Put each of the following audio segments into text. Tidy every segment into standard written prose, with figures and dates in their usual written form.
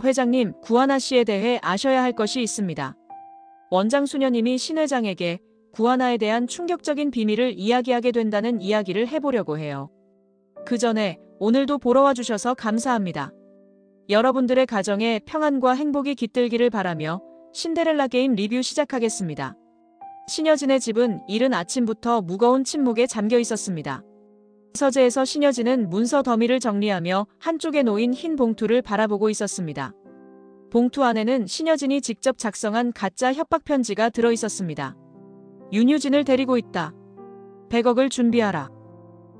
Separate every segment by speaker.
Speaker 1: 회장님, 구하나 씨에 대해 아셔야 할 것이 있습니다. 원장 수녀님이 신 회장에게 구하나에 대한 충격적인 비밀을 이야기하게 된다는 이야기를 해보려고 해요. 그 전에 오늘도 보러 와주셔서 감사합니다. 여러분들의 가정에 평안과 행복이 깃들기를 바라며 신데렐라 게임 리뷰 시작하겠습니다. 신여진의 집은 이른 아침부터 무거운 침묵에 잠겨 있었습니다. 서재에서 신여진은 문서 더미를 정리하며 한쪽에 놓인 흰 봉투를 바라보고 있었습니다. 봉투 안에는 신여진이 직접 작성한 가짜 협박 편지가 들어 있었습니다. 윤유진을 데리고 있다. 100억을 준비하라.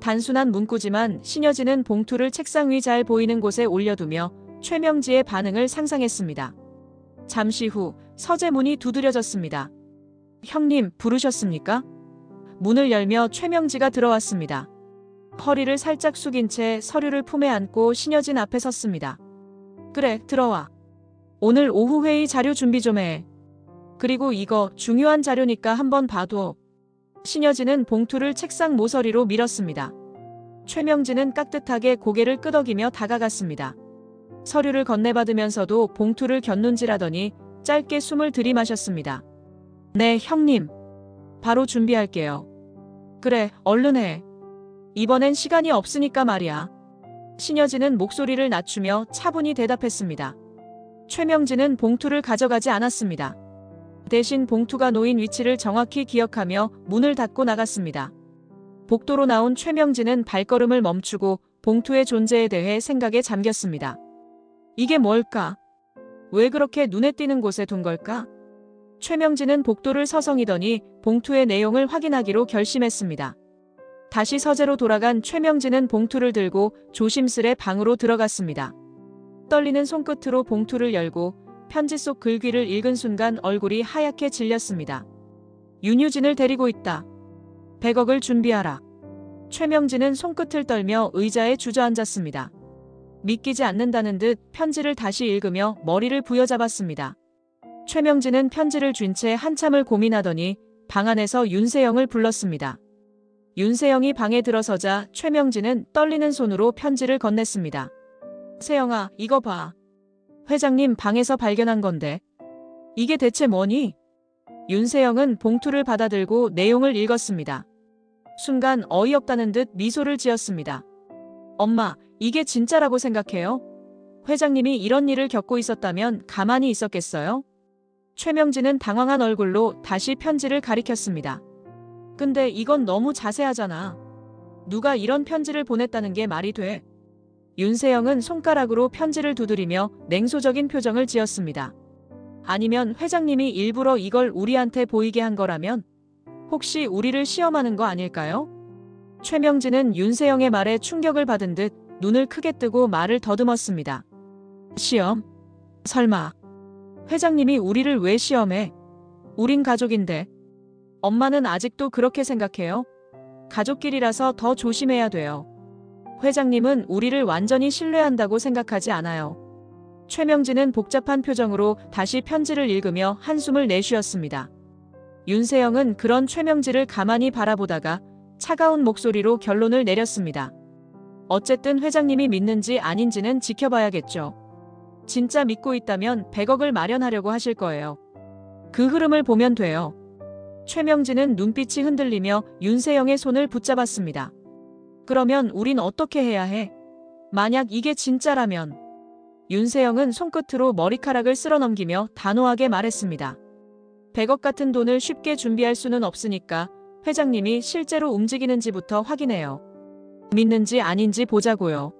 Speaker 1: 단순한 문구지만 신여진은 봉투를 책상 위 잘 보이는 곳에 올려두며 최명지의 반응을 상상했습니다. 잠시 후 서재 문이 두드려졌습니다. 형님, 부르셨습니까? 문을 열며 최명지가 들어왔습니다. 허리를 살짝 숙인 채 서류를 품에 안고 신여진 앞에 섰습니다. 그래, 들어와. 오늘 오후 회의 자료 준비 좀 해. 그리고 이거 중요한 자료니까 한번 봐둬. 신여진은 봉투를 책상 모서리로 밀었습니다. 최명진은 깍듯하게 고개를 끄덕이며 다가갔습니다. 서류를 건네받으면서도 봉투를 곁눈질하더니 짧게 숨을 들이마셨습니다. 네, 형님. 바로 준비할게요. 그래, 얼른 해. 이번엔 시간이 없으니까 말이야. 신여진은 목소리를 낮추며 차분히 대답했습니다. 최명진은 봉투를 가져가지 않았습니다. 대신 봉투가 놓인 위치를 정확히 기억하며 문을 닫고 나갔습니다. 복도로 나온 최명진은 발걸음을 멈추고 봉투의 존재에 대해 생각에 잠겼습니다. 이게 뭘까? 왜 그렇게 눈에 띄는 곳에 둔 걸까? 최명진은 복도를 서성이더니 봉투의 내용을 확인하기로 결심했습니다. 다시 서재로 돌아간 최명진은 봉투를 들고 조심스레 방으로 들어갔습니다. 떨리는 손끝으로 봉투를 열고 편지 속 글귀를 읽은 순간 얼굴이 하얗게 질렸습니다. 윤유진을 데리고 있다. 100억을 준비하라. 최명진은 손끝을 떨며 의자에 주저앉았습니다. 믿기지 않는다는 듯 편지를 다시 읽으며 머리를 부여잡았습니다. 최명진은 편지를 쥔 채 한참을 고민하더니 방 안에서 윤세영을 불렀습니다. 윤세영이 방에 들어서자 최명진은 떨리는 손으로 편지를 건넸습니다. 세영아, 이거 봐. 회장님 방에서 발견한 건데. 이게 대체 뭐니? 윤세영은 봉투를 받아들고 내용을 읽었습니다. 순간 어이없다는 듯 미소를 지었습니다. 엄마, 이게 진짜라고 생각해요? 회장님이 이런 일을 겪고 있었다면 가만히 있었겠어요? 최명진은 당황한 얼굴로 다시 편지를 가리켰습니다. 근데 이건 너무 자세하잖아. 누가 이런 편지를 보냈다는 게 말이 돼? 윤세영은 손가락으로 편지를 두드리며 냉소적인 표정을 지었습니다. 아니면 회장님이 일부러 이걸 우리한테 보이게 한 거라면? 혹시 우리를 시험하는 거 아닐까요? 최명진은 윤세영의 말에 충격을 받은 듯 눈을 크게 뜨고 말을 더듬었습니다. 시험? 설마. 회장님이 우리를 왜 시험해? 우린 가족인데. 엄마는 아직도 그렇게 생각해요? 가족끼리라서 더 조심해야 돼요. 회장님은 우리를 완전히 신뢰한다고 생각하지 않아요. 최명진은 복잡한 표정으로 다시 편지를 읽으며 한숨을 내쉬었습니다. 윤세영은 그런 최명진을 가만히 바라보다가 차가운 목소리로 결론을 내렸습니다. 어쨌든 회장님이 믿는지 아닌지는 지켜봐야겠죠. 진짜 믿고 있다면 100억을 마련하려고 하실 거예요. 그 흐름을 보면 돼요. 최명진은 눈빛이 흔들리며 윤세영의 손을 붙잡았습니다. 그러면 우린 어떻게 해야 해? 만약 이게 진짜라면. 윤세영은 손끝으로 머리카락을 쓸어넘기며 단호하게 말했습니다. 100억 같은 돈을 쉽게 준비할 수는 없으니까 회장님이 실제로 움직이는지부터 확인해요. 믿는지 아닌지 보자고요.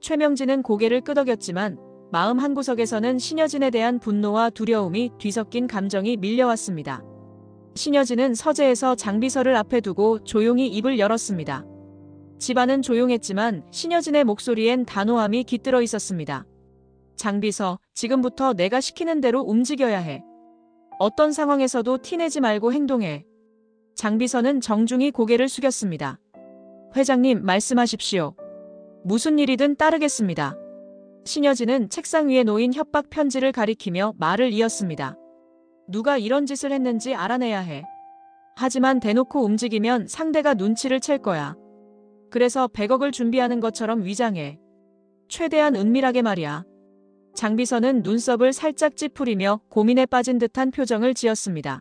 Speaker 1: 최명진은 고개를 끄덕였지만 마음 한구석에서는 신여진에 대한 분노와 두려움이 뒤섞인 감정이 밀려왔습니다. 신여진은 서재에서 장비서를 앞에 두고 조용히 입을 열었습니다. 집안은 조용했지만 신여진의 목소리엔 단호함이 깃들어 있었습니다. 장비서, 지금부터 내가 시키는 대로 움직여야 해. 어떤 상황에서도 티내지 말고 행동해. 장비서는 정중히 고개를 숙였습니다. 회장님, 말씀하십시오. 무슨 일이든 따르겠습니다. 신여진은 책상 위에 놓인 협박 편지를 가리키며 말을 이었습니다. 누가 이런 짓을 했는지 알아내야 해. 하지만 대놓고 움직이면 상대가 눈치를 챌 거야. 그래서 100억을 준비하는 것처럼 위장해. 최대한 은밀하게 말이야. 장비서는 눈썹을 살짝 찌푸리며 고민에 빠진 듯한 표정을 지었습니다.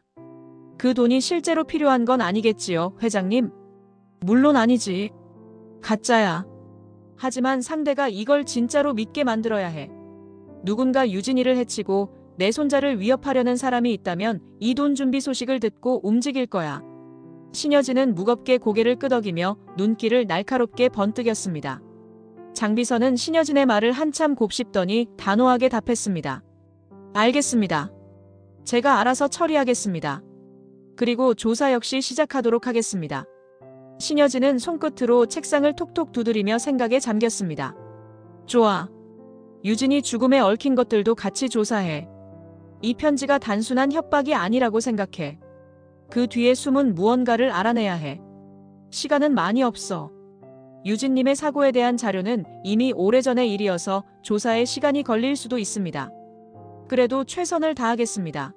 Speaker 1: 그 돈이 실제로 필요한 건 아니겠지요, 회장님? 물론 아니지. 가짜야. 하지만 상대가 이걸 진짜로 믿게 만들어야 해. 누군가 유진이를 해치고 내 손자를 위협하려는 사람이 있다면 이 돈 준비 소식을 듣고 움직일 거야. 신여진은 무겁게 고개를 끄덕이며 눈길을 날카롭게 번뜩였습니다. 장비서는 신여진의 말을 한참 곱씹더니 단호하게 답했습니다. 알겠습니다. 제가 알아서 처리하겠습니다. 그리고 조사 역시 시작하도록 하겠습니다. 신여진은 손끝으로 책상을 톡톡 두드리며 생각에 잠겼습니다. 좋아. 유진이 죽음에 얽힌 것들도 같이 조사해. 이 편지가 단순한 협박이 아니라고 생각해. 그 뒤에 숨은 무언가를 알아내야 해. 시간은 많이 없어. 유진님의 사고에 대한 자료는 이미 오래전의 일이어서 조사에 시간이 걸릴 수도 있습니다. 그래도 최선을 다하겠습니다.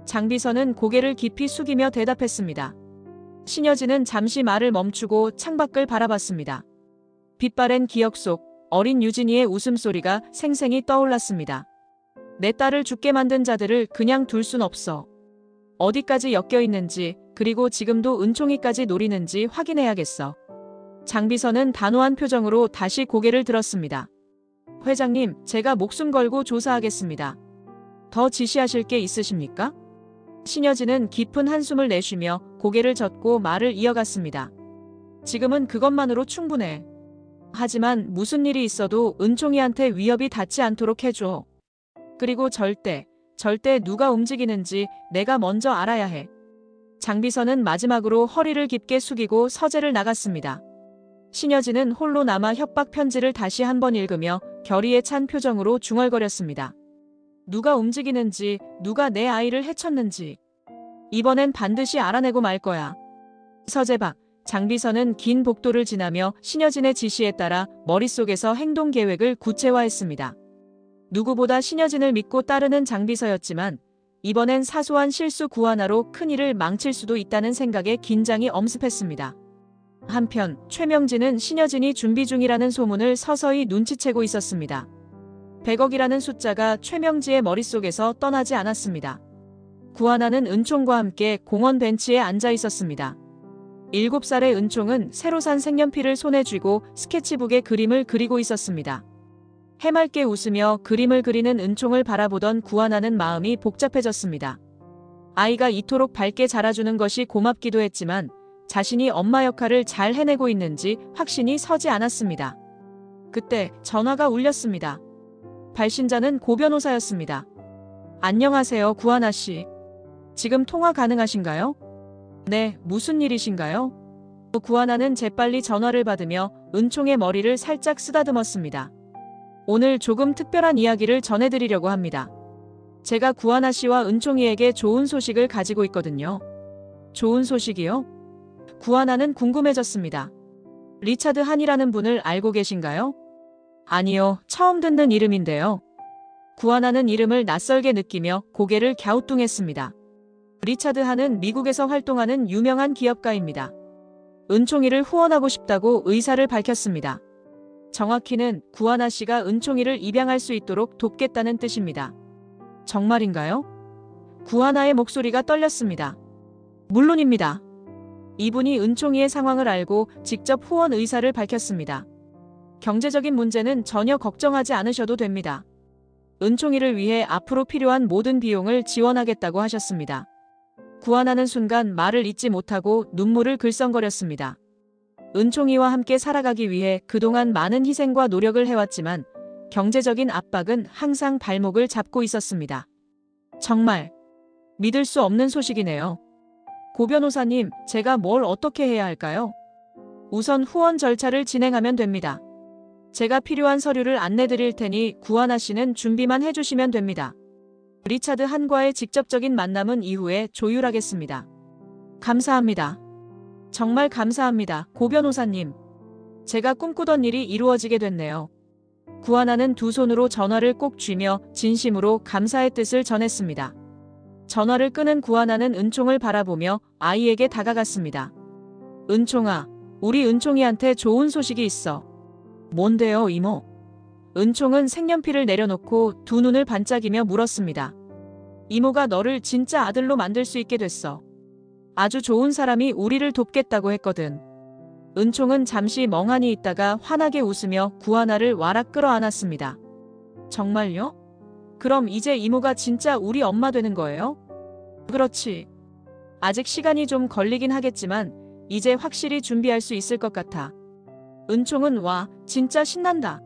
Speaker 1: 장비서는 고개를 깊이 숙이며 대답했습니다. 신여진은 잠시 말을 멈추고 창밖을 바라봤습니다. 빛바랜 기억 속 어린 유진이의 웃음소리가 생생히 떠올랐습니다. 내 딸을 죽게 만든 자들을 그냥 둘 순 없어. 어디까지 엮여 있는지, 그리고 지금도 은총이까지 노리는지 확인해야겠어. 장비서는 단호한 표정으로 다시 고개를 들었습니다. 회장님, 제가 목숨 걸고 조사하겠습니다. 더 지시하실 게 있으십니까? 신여진은 깊은 한숨을 내쉬며 고개를 젓고 말을 이어갔습니다. 지금은 그것만으로 충분해. 하지만 무슨 일이 있어도 은총이한테 위협이 닿지 않도록 해줘. 그리고 절대 누가 움직이는지 내가 먼저 알아야 해. 장비서는 마지막으로 허리를 깊게 숙이고 서재를 나갔습니다. 신여진은 홀로 남아 협박 편지를 다시 한번 읽으며 결의에 찬 표정으로 중얼거렸습니다. 누가 움직이는지, 누가 내 아이를 해쳤는지. 이번엔 반드시 알아내고 말 거야. 서재 밖, 장비서는 긴 복도를 지나며 신여진의 지시에 따라 머릿속에서 행동 계획을 구체화했습니다. 누구보다 신여진을 믿고 따르는 장비서였지만 이번엔 사소한 실수 구하나로 큰일을 망칠 수도 있다는 생각에 긴장이 엄습했습니다. 한편 최명진은 신여진이 준비 중이라는 소문을 서서히 눈치채고 있었습니다. 100억이라는 숫자가 최명지의 머릿속에서 떠나지 않았습니다. 구하나는 은총과 함께 공원 벤치에 앉아 있었습니다. 7살의 은총은 새로 산 색연필을 손에 쥐고 스케치북에 그림을 그리고 있었습니다. 해맑게 웃으며 그림을 그리는 은총을 바라보던 구하나는 마음이 복잡해졌습니다. 아이가 이토록 밝게 자라주는 것이 고맙기도 했지만 자신이 엄마 역할을 잘 해내고 있는지 확신이 서지 않았습니다. 그때 전화가 울렸습니다. 발신자는 고 변호사였습니다. 안녕하세요, 구하나 씨. 지금 통화 가능하신가요? 네, 무슨 일이신가요? 구하나는 재빨리 전화를 받으며 은총의 머리를 살짝 쓰다듬었습니다. 오늘 조금 특별한 이야기를 전해드리려고 합니다. 제가 구하나 씨와 은총이에게 좋은 소식을 가지고 있거든요. 좋은 소식이요? 구하나는 궁금해졌습니다. 리차드 한이라는 분을 알고 계신가요? 아니요, 처음 듣는 이름인데요. 구하나는 이름을 낯설게 느끼며 고개를 갸우뚱했습니다. 리차드 한은 미국에서 활동하는 유명한 기업가입니다. 은총이를 후원하고 싶다고 의사를 밝혔습니다. 정확히는 구하나 씨가 은총이를 입양할 수 있도록 돕겠다는 뜻입니다. 정말인가요? 구하나의 목소리가 떨렸습니다. 물론입니다. 이분이 은총이의 상황을 알고 직접 후원 의사를 밝혔습니다. 경제적인 문제는 전혀 걱정하지 않으셔도 됩니다. 은총이를 위해 앞으로 필요한 모든 비용을 지원하겠다고 하셨습니다. 구하나는 순간 말을 잇지 못하고 눈물을 글썽거렸습니다. 은총이와 함께 살아가기 위해 그동안 많은 희생과 노력을 해왔지만 경제적인 압박은 항상 발목을 잡고 있었습니다. 정말 믿을 수 없는 소식이네요. 고 변호사님, 제가 뭘 어떻게 해야 할까요? 우선 후원 절차를 진행하면 됩니다. 제가 필요한 서류를 안내드릴 테니 구하나 씨는 준비만 해주시면 됩니다. 리차드 한과의 직접적인 만남은 이후에 조율하겠습니다. 감사합니다. 정말 감사합니다, 고 변호사님. 제가 꿈꾸던 일이 이루어지게 됐네요. 구하나는 두 손으로 전화를 꼭 쥐며 진심으로 감사의 뜻을 전했습니다. 전화를 끊은 구하나는 은총을 바라보며 아이에게 다가갔습니다. 은총아, 우리 은총이한테 좋은 소식이 있어. 뭔데요, 이모? 은총은 색연필을 내려놓고 두 눈을 반짝이며 물었습니다. 이모가 너를 진짜 아들로 만들 수 있게 됐어. 아주 좋은 사람이 우리를 돕겠다고 했거든. 은총은 잠시 멍하니 있다가 환하게 웃으며 구하나를 와락 끌어안았습니다. 정말요? 그럼 이제 이모가 진짜 우리 엄마 되는 거예요? 그렇지. 아직 시간이 좀 걸리긴 하겠지만 이제 확실히 준비할 수 있을 것 같아. 은총은 와, 진짜 신난다.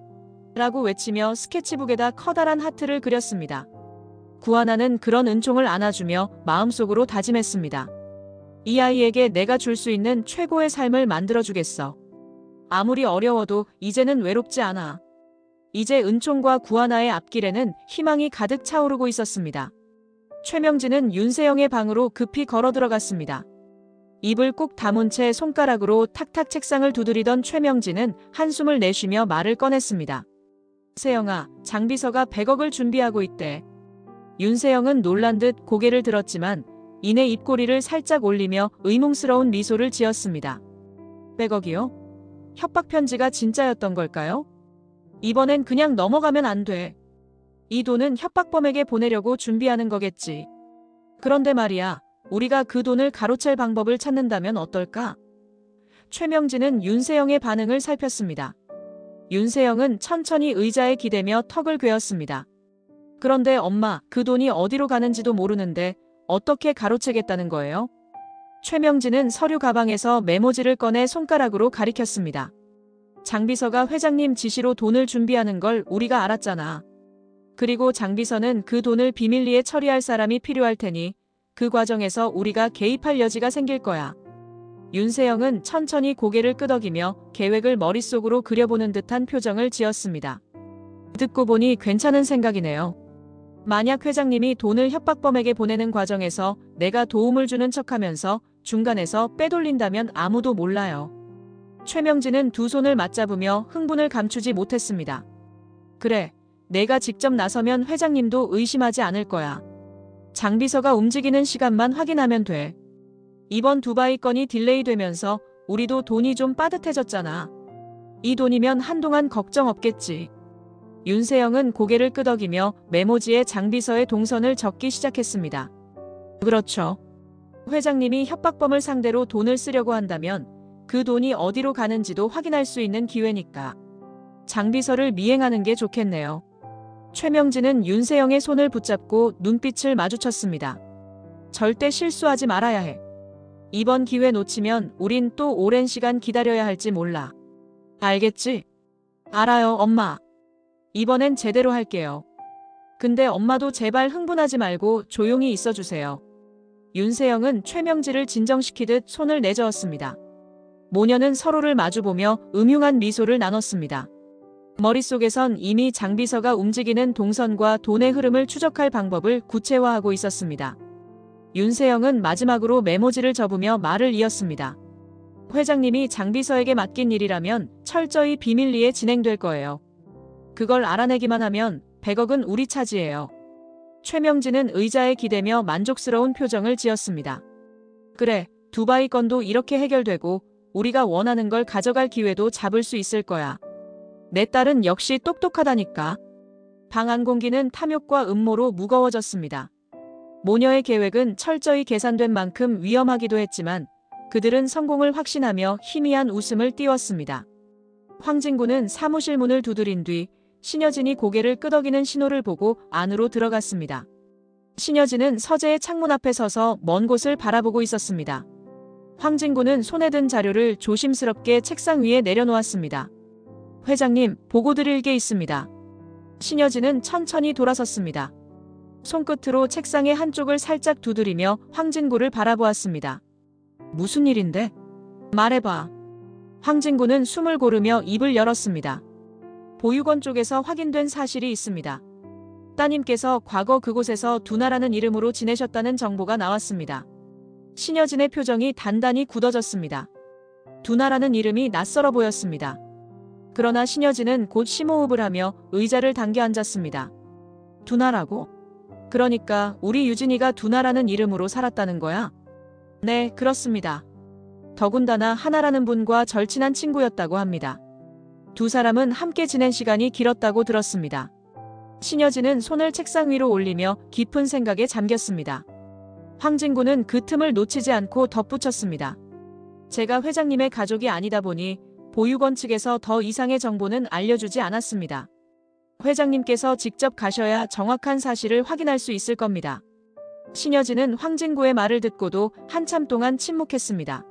Speaker 1: 라고 외치며 스케치북에다 커다란 하트를 그렸습니다. 구하나는 그런 은총을 안아주며 마음속으로 다짐했습니다. 이 아이에게 내가 줄 수 있는 최고의 삶을 만들어주겠어. 아무리 어려워도 이제는 외롭지 않아. 이제 은총과 구하나의 앞길에는 희망이 가득 차오르고 있었습니다. 최명진은 윤세영의 방으로 급히 걸어 들어갔습니다. 입을 꾹 다문 채 손가락으로 탁탁 책상을 두드리던 최명진은 한숨을 내쉬며 말을 꺼냈습니다. 세영아, 장비서가 100억을 준비하고 있대. 윤세영은 놀란 듯 고개를 들었지만 이내 입꼬리를 살짝 올리며 의문스러운 미소를 지었습니다. 100억이요? 협박 편지가 진짜였던 걸까요? 이번엔 그냥 넘어가면 안 돼. 이 돈은 협박범에게 보내려고 준비하는 거겠지. 그런데 말이야, 우리가 그 돈을 가로챌 방법을 찾는다면 어떨까? 최명진은 윤세영의 반응을 살폈습니다. 윤세영은 천천히 의자에 기대며 턱을 괴었습니다. 그런데 엄마, 그 돈이 어디로 가는지도 모르는데 어떻게 가로채겠다는 거예요? 최명진은 서류 가방에서 메모지를 꺼내 손가락으로 가리켰습니다. 장비서가 회장님 지시로 돈을 준비하는 걸 우리가 알았잖아. 그리고 장비서는 그 돈을 비밀리에 처리할 사람이 필요할 테니 그 과정에서 우리가 개입할 여지가 생길 거야. 윤세영은 천천히 고개를 끄덕이며 계획을 머릿속으로 그려보는 듯한 표정을 지었습니다. 듣고 보니 괜찮은 생각이네요. 만약 회장님이 돈을 협박범에게 보내는 과정에서 내가 도움을 주는 척하면서 중간에서 빼돌린다면 아무도 몰라요. 최명진은 두 손을 맞잡으며 흥분을 감추지 못했습니다. 그래, 내가 직접 나서면 회장님도 의심하지 않을 거야. 장비서가 움직이는 시간만 확인하면 돼. 이번 두바이 건이 딜레이 되면서 우리도 돈이 좀 빠듯해졌잖아. 이 돈이면 한동안 걱정 없겠지. 윤세영은 고개를 끄덕이며 메모지에 장비서의 동선을 적기 시작했습니다. 그렇죠. 회장님이 협박범을 상대로 돈을 쓰려고 한다면 그 돈이 어디로 가는지도 확인할 수 있는 기회니까. 장비서를 미행하는 게 좋겠네요. 최명진은 윤세영의 손을 붙잡고 눈빛을 마주쳤습니다. 절대 실수하지 말아야 해. 이번 기회 놓치면 우린 또 오랜 시간 기다려야 할지 몰라. 알겠지? 알아요, 엄마. 이번엔 제대로 할게요. 근데 엄마도 제발 흥분하지 말고 조용히 있어주세요. 윤세영은 최명진을 진정시키듯 손을 내저었습니다. 모녀는 서로를 마주보며 음흉한 미소를 나눴습니다. 머릿속에선 이미 장비서가 움직이는 동선과 돈의 흐름을 추적할 방법을 구체화하고 있었습니다. 윤세영은 마지막으로 메모지를 접으며 말을 이었습니다. 회장님이 장비서에게 맡긴 일이라면 철저히 비밀리에 진행될 거예요. 그걸 알아내기만 하면 100억은 우리 차지예요. 최명진은 의자에 기대며 만족스러운 표정을 지었습니다. 그래, 두바이 건도 이렇게 해결되고 우리가 원하는 걸 가져갈 기회도 잡을 수 있을 거야. 내 딸은 역시 똑똑하다니까. 방 안 공기는 탐욕과 음모로 무거워졌습니다. 모녀의 계획은 철저히 계산된 만큼 위험하기도 했지만 그들은 성공을 확신하며 희미한 웃음을 띄웠습니다. 황진구는 사무실 문을 두드린 뒤 신여진이 고개를 끄덕이는 신호를 보고 안으로 들어갔습니다. 신여진은 서재의 창문 앞에 서서 먼 곳을 바라보고 있었습니다. 황진구는 손에 든 자료를 조심스럽게 책상 위에 내려놓았습니다. 회장님, 보고 드릴 게 있습니다. 신여진은 천천히 돌아섰습니다. 손끝으로 책상의 한쪽을 살짝 두드리며 황진구를 바라보았습니다. 무슨 일인데? 말해봐. 황진구는 숨을 고르며 입을 열었습니다. 보육원 쪽에서 확인된 사실이 있습니다. 따님께서 과거 그곳에서 두나라는 이름으로 지내셨다는 정보가 나왔습니다. 신여진의 표정이 단단히 굳어졌습니다. 두나라는 이름이 낯설어 보였습니다. 그러나 신여진은 곧 심호흡을 하며 의자를 당겨 앉았습니다. 두나라고? 그러니까 우리 유진이가 두나라는 이름으로 살았다는 거야? 네, 그렇습니다. 더군다나 하나라는 분과 절친한 친구였다고 합니다. 두 사람은 함께 지낸 시간이 길었다고 들었습니다. 신여진은 손을 책상 위로 올리며 깊은 생각에 잠겼습니다. 황진구는 그 틈을 놓치지 않고 덧붙였습니다. 제가 회장님의 가족이 아니다 보니 보육원 측에서 더 이상의 정보는 알려주지 않았습니다. 회장님께서 직접 가셔야 정확한 사실을 확인할 수 있을 겁니다. 신여진은 황진구의 말을 듣고도 한참 동안 침묵했습니다.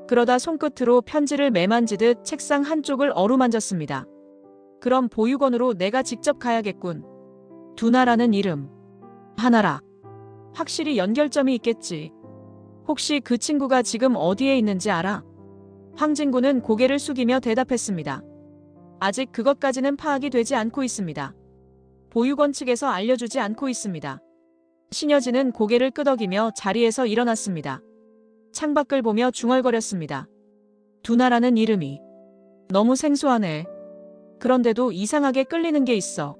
Speaker 1: 그러다 손끝으로 편지를 매만지듯 책상 한쪽을 어루만졌습니다. 그럼 보육원으로 내가 직접 가야겠군. 두나라는 이름. 하나라. 확실히 연결점이 있겠지. 혹시 그 친구가 지금 어디에 있는지 알아? 황진구는 고개를 숙이며 대답했습니다. 아직 그것까지는 파악이 되지 않고 있습니다. 보육원 측에서 알려주지 않고 있습니다. 신여진은 고개를 끄덕이며 자리에서 일어났습니다. 창밖을 보며 중얼거렸습니다. 두나라는 이름이 너무 생소하네. 그런데도 이상하게 끌리는 게 있어.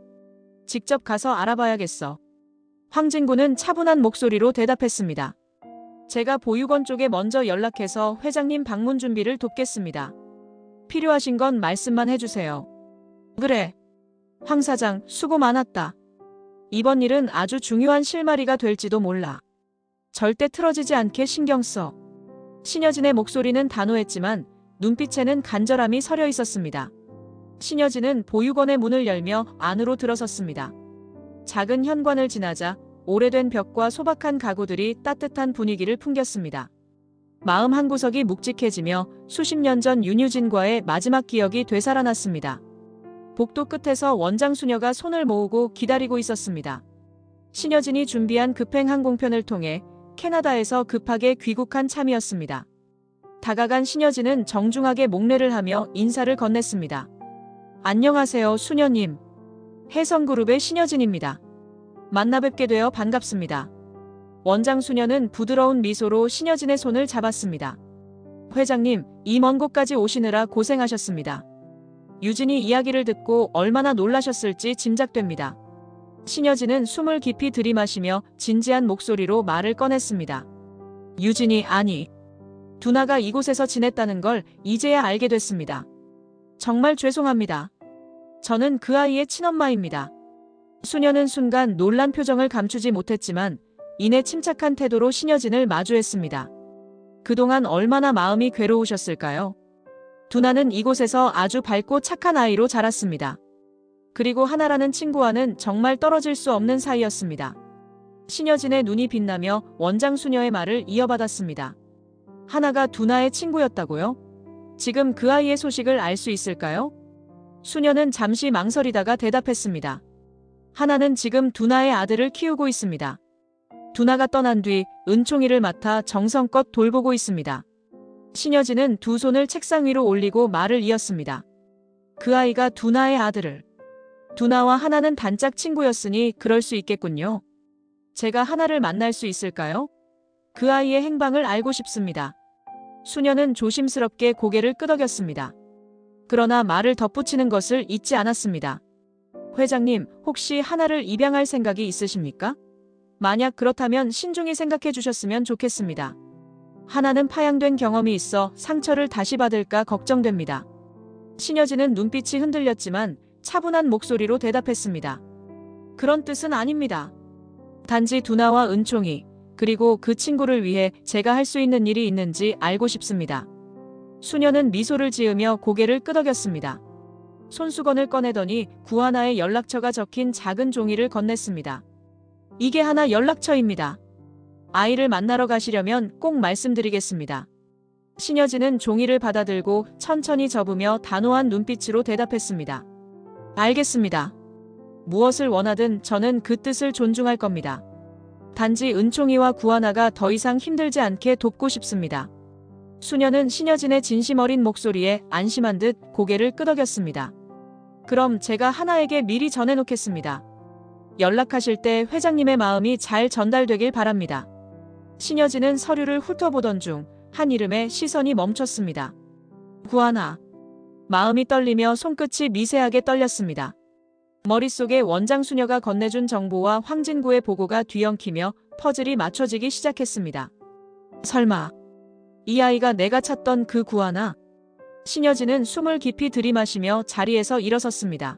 Speaker 1: 직접 가서 알아봐야겠어. 황진구는 차분한 목소리로 대답했습니다. 제가 보육원 쪽에 먼저 연락해서 회장님 방문 준비를 돕겠습니다. 필요하신 건 말씀만 해주세요. 그래. 황 사장, 수고 많았다. 이번 일은 아주 중요한 실마리가 될지도 몰라. 절대 틀어지지 않게 신경 써. 신여진의 목소리는 단호했지만 눈빛에는 간절함이 서려 있었습니다. 신여진은 보육원의 문을 열며 안으로 들어섰습니다. 작은 현관을 지나자 오래된 벽과 소박한 가구들이 따뜻한 분위기를 풍겼습니다. 마음 한구석이 묵직해지며 수십 년 전 윤유진과의 마지막 기억이 되살아났습니다. 복도 끝에서 원장 수녀가 손을 모으고 기다리고 있었습니다. 신여진이 준비한 급행 항공편을 통해 캐나다에서 급하게 귀국한 참이었습니다. 다가간 신여진은 정중하게 목례를 하며 인사를 건넸습니다. 안녕하세요, 수녀님. 혜성그룹의 신여진입니다. 만나 뵙게 되어 반갑습니다. 원장 수녀는 부드러운 미소로 신여진의 손을 잡았습니다. 회장님, 이 먼 곳까지 오시느라 고생하셨습니다. 유진이 이야기를 듣고 얼마나 놀라셨을지 짐작됩니다. 신여진은 숨을 깊이 들이마시며 진지한 목소리로 말을 꺼냈습니다. 유진이 아니, 두나가 이곳에서 지냈다는 걸 이제야 알게 됐습니다. 정말 죄송합니다. 저는 그 아이의 친엄마입니다. 수녀는 순간 놀란 표정을 감추지 못했지만 이내 침착한 태도로 신여진을 마주했습니다. 그동안 얼마나 마음이 괴로우셨을까요? 두나는 이곳에서 아주 밝고 착한 아이로 자랐습니다. 그리고 하나라는 친구와는 정말 떨어질 수 없는 사이였습니다. 신여진의 눈이 빛나며 원장 수녀의 말을 이어받았습니다. 하나가 두나의 친구였다고요? 지금 그 아이의 소식을 알 수 있을까요? 수녀는 잠시 망설이다가 대답했습니다. 하나는 지금 두나의 아들을 키우고 있습니다. 두나가 떠난 뒤 은총이를 맡아 정성껏 돌보고 있습니다. 신여진은 두 손을 책상 위로 올리고 말을 이었습니다. 그 아이가 두나의 아들을. 두나와 하나는 단짝 친구였으니 그럴 수 있겠군요. 제가 하나를 만날 수 있을까요? 그 아이의 행방을 알고 싶습니다. 수녀는 조심스럽게 고개를 끄덕였습니다. 그러나 말을 덧붙이는 것을 잊지 않았습니다. 회장님, 혹시 하나를 입양할 생각이 있으십니까? 만약 그렇다면 신중히 생각해 주셨으면 좋겠습니다. 하나는 파양된 경험이 있어 상처를 다시 받을까 걱정됩니다. 신여진은 눈빛이 흔들렸지만 차분한 목소리로 대답했습니다. 그런 뜻은 아닙니다. 단지 두나와 은총이, 그리고 그 친구를 위해 제가 할 수 있는 일이 있는지 알고 싶습니다. 수녀는 미소를 지으며 고개를 끄덕였습니다. 손수건을 꺼내더니 구하나의 연락처가 적힌 작은 종이를 건넸습니다. 이게 하나 연락처입니다. 아이를 만나러 가시려면 꼭 말씀드리겠습니다. 신여진은 종이를 받아들고 천천히 접으며 단호한 눈빛으로 대답했습니다. 알겠습니다. 무엇을 원하든 저는 그 뜻을 존중할 겁니다. 단지 은총이와 구하나가 더 이상 힘들지 않게 돕고 싶습니다. 수녀는 신여진의 진심 어린 목소리에 안심한 듯 고개를 끄덕였습니다. 그럼 제가 하나에게 미리 전해놓겠습니다. 연락하실 때 회장님의 마음이 잘 전달되길 바랍니다. 신여진은 서류를 훑어보던 중 한 이름에 시선이 멈췄습니다. 구하나. 마음이 떨리며 손끝이 미세하게 떨렸습니다. 머릿속에 원장 수녀가 건네준 정보와 황진구의 보고가 뒤엉키며 퍼즐이 맞춰지기 시작했습니다. 설마 이 아이가 내가 찾던 그 구하나? 신여진은 숨을 깊이 들이마시며 자리에서 일어섰습니다.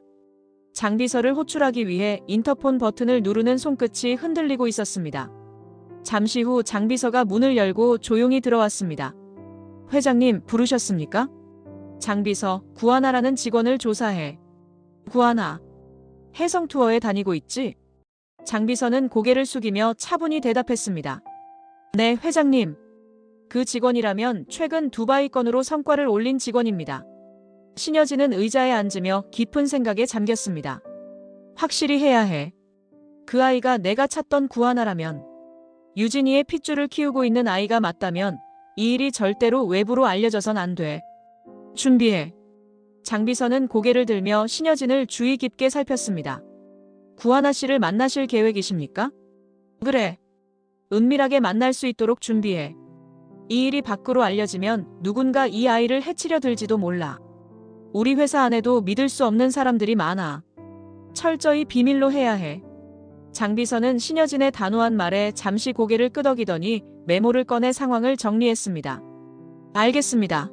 Speaker 1: 장비서를 호출하기 위해 인터폰 버튼을 누르는 손끝이 흔들리고 있었습니다. 잠시 후 장비서가 문을 열고 조용히 들어왔습니다. 회장님 부르셨습니까? 장비서, 구하나라는 직원을 조사해. 구하나. 해성 투어에 다니고 있지? 장비서는 고개를 숙이며 차분히 대답했습니다. 네, 회장님. 그 직원이라면 최근 두바이 건으로 성과를 올린 직원입니다. 신여진은 의자에 앉으며 깊은 생각에 잠겼습니다. 확실히 해야 해. 그 아이가 내가 찾던 구하나라면, 유진이의 핏줄을 키우고 있는 아이가 맞다면 이 일이 절대로 외부로 알려져선 안 돼. 준비해. 장비서는 고개를 들며 신여진을 주의 깊게 살폈습니다. 구하나 씨를 만나실 계획이십니까? 그래. 은밀하게 만날 수 있도록 준비해. 이 일이 밖으로 알려지면 누군가 이 아이를 해치려 들지도 몰라. 우리 회사 안에도 믿을 수 없는 사람들이 많아. 철저히 비밀로 해야 해. 장비서는 신여진의 단호한 말에 잠시 고개를 끄덕이더니 메모를 꺼내 상황을 정리했습니다. 알겠습니다.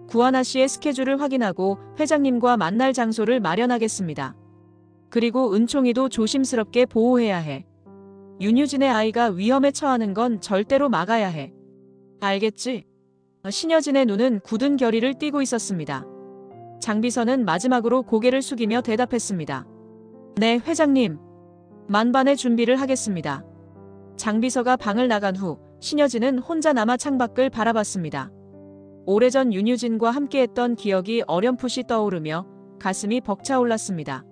Speaker 1: 구하나 씨의 스케줄을 확인하고 회장님과 만날 장소를 마련하겠습니다. 그리고 은총이도 조심스럽게 보호해야 해. 윤유진의 아이가 위험에 처하는 건 절대로 막아야 해. 알겠지? 신여진의 눈은 굳은 결의를 띠고 있었습니다. 장비서는 마지막으로 고개를 숙이며 대답했습니다. 네, 회장님. 만반의 준비를 하겠습니다. 장비서가 방을 나간 후 신여진은 혼자 남아 창밖을 바라봤습니다. 오래전 윤유진과 함께했던 기억이 어렴풋이 떠오르며 가슴이 벅차올랐습니다.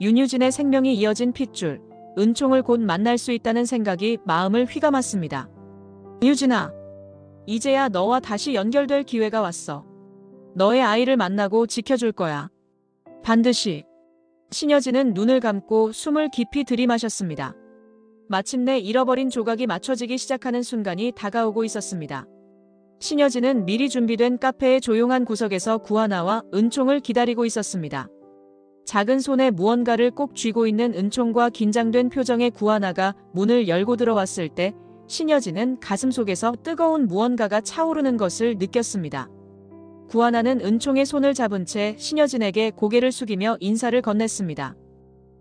Speaker 1: 윤유진의 생명이 이어진 핏줄, 은총을 곧 만날 수 있다는 생각이 마음을 휘감았습니다. 유진아, 이제야 너와 다시 연결될 기회가 왔어. 너의 아이를 만나고 지켜줄 거야. 반드시. 신여진은 눈을 감고 숨을 깊이 들이마셨습니다. 마침내 잃어버린 조각이 맞춰지기 시작하는 순간이 다가오고 있었습니다. 신여진은 미리 준비된 카페의 조용한 구석에서 구하나와 은총을 기다리고 있었습니다. 작은 손에 무언가를 꼭 쥐고 있는 은총과 긴장된 표정의 구하나가 문을 열고 들어왔을 때 신여진은 가슴속에서 뜨거운 무언가가 차오르는 것을 느꼈습니다. 구하나는 은총의 손을 잡은 채 신여진에게 고개를 숙이며 인사를 건넸습니다.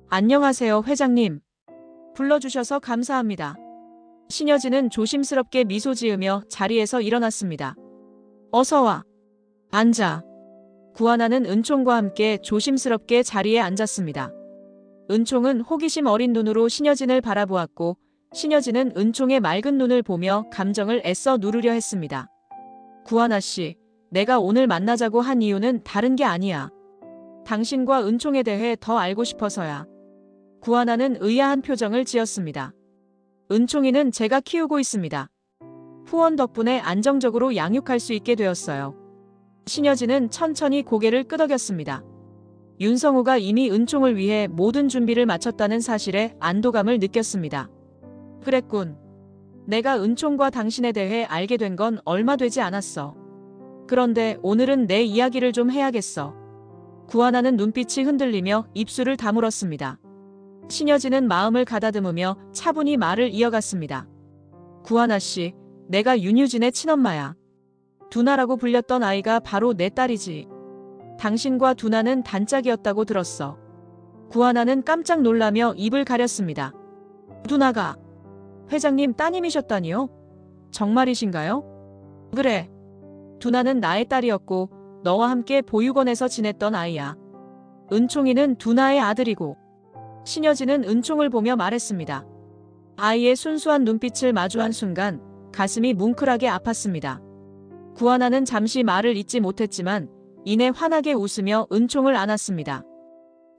Speaker 1: 안녕하세요, 회장님. 불러주셔서 감사합니다. 신여진은 조심스럽게 미소 지으며 자리에서 일어났습니다. 어서 와. 앉아. 구하나는 은총과 함께 조심스럽게 자리에 앉았습니다. 은총은 호기심 어린 눈으로 신여진을 바라보았고 신여진은 은총의 맑은 눈을 보며 감정을 애써 누르려 했습니다. 구하나 씨, 내가 오늘 만나자고 한 이유는 다른 게 아니야. 당신과 은총에 대해 더 알고 싶어서야. 구하나는 의아한 표정을 지었습니다. 은총이는 제가 키우고 있습니다. 후원 덕분에 안정적으로 양육할 수 있게 되었어요. 신여진은 천천히 고개를 끄덕였습니다. 윤성우가 이미 은총을 위해 모든 준비를 마쳤다는 사실에 안도감을 느꼈습니다. 그랬군. 내가 은총과 당신에 대해 알게 된 건 얼마 되지 않았어. 그런데 오늘은 내 이야기를 좀 해야겠어. 구하나는 눈빛이 흔들리며 입술을 다물었습니다. 신여진은 마음을 가다듬으며 차분히 말을 이어갔습니다. 구하나 씨, 내가 윤유진의 친엄마야. 두나라고 불렸던 아이가 바로 내 딸이지. 당신과 두나는 단짝이었다고 들었어. 구하나는 깜짝 놀라며 입을 가렸습니다. 두나가 회장님 따님이셨다니요? 정말이신가요? 그래. 두나는 나의 딸이었고 너와 함께 보육원에서 지냈던 아이야. 은총이는 두나의 아들이고. 신여진은 은총을 보며 말했습니다. 아이의 순수한 눈빛을 마주한 순간 가슴이 뭉클하게 아팠습니다. 구하나는 잠시 말을 잇지 못했지만 이내 환하게 웃으며 은총을 안았습니다.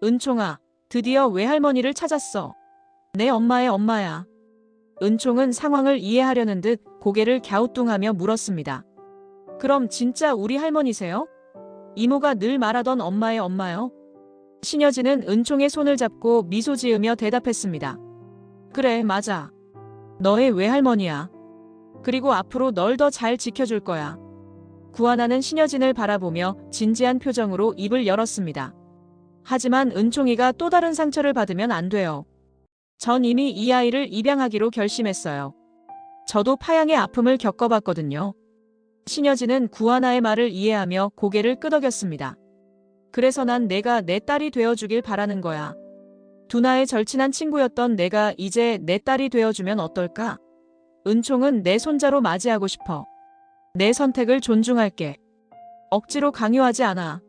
Speaker 1: 은총아, 드디어 외할머니를 찾았어. 내 엄마의 엄마야. 은총은 상황을 이해하려는 듯 고개를 갸우뚱하며 물었습니다. 그럼 진짜 우리 할머니세요? 이모가 늘 말하던 엄마의 엄마요? 신여진은 은총의 손을 잡고 미소 지으며 대답했습니다. 그래, 맞아. 너의 외할머니야. 그리고 앞으로 널 더 잘 지켜줄 거야. 구하나는 신여진을 바라보며 진지한 표정으로 입을 열었습니다. 하지만 은총이가 또 다른 상처를 받으면 안 돼요. 전 이미 이 아이를 입양하기로 결심했어요. 저도 파양의 아픔을 겪어봤거든요. 신여진은 구하나의 말을 이해하며 고개를 끄덕였습니다. 그래서 난 내가 내 딸이 되어주길 바라는 거야. 두나의 절친한 친구였던 내가 이제 내 딸이 되어주면 어떨까? 은총은 내 손자로 맞이하고 싶어. 내 선택을 존중할게. 억지로 강요하지 않아.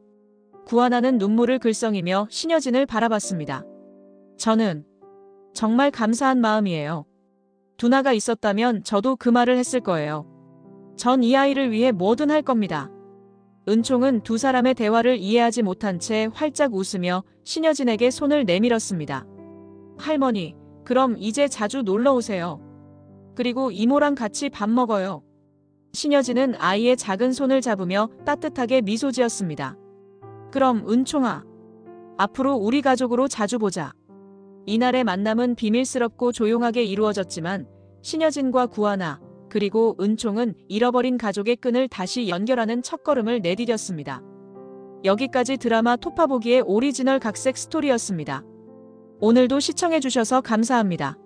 Speaker 1: 구하나는 눈물을 글썽이며 신여진을 바라봤습니다. 저는 정말 감사한 마음이에요. 두나가 있었다면 저도 그 말을 했을 거예요. 전 이 아이를 위해 뭐든 할 겁니다. 은총은 두 사람의 대화를 이해하지 못한 채 활짝 웃으며 신여진에게 손을 내밀었습니다. 할머니, 그럼 이제 자주 놀러 오세요. 그리고 이모랑 같이 밥 먹어요. 신여진은 아이의 작은 손을 잡으며 따뜻하게 미소 지었습니다. 그럼 은총아, 앞으로 우리 가족으로 자주 보자. 이날의 만남은 비밀스럽고 조용하게 이루어졌지만 신여진과 구하나 그리고 은총은 잃어버린 가족의 끈을 다시 연결하는 첫걸음을 내디뎠습니다. 여기까지 드라마 토파보기의 오리지널 각색 스토리였습니다. 오늘도 시청해주셔서 감사합니다.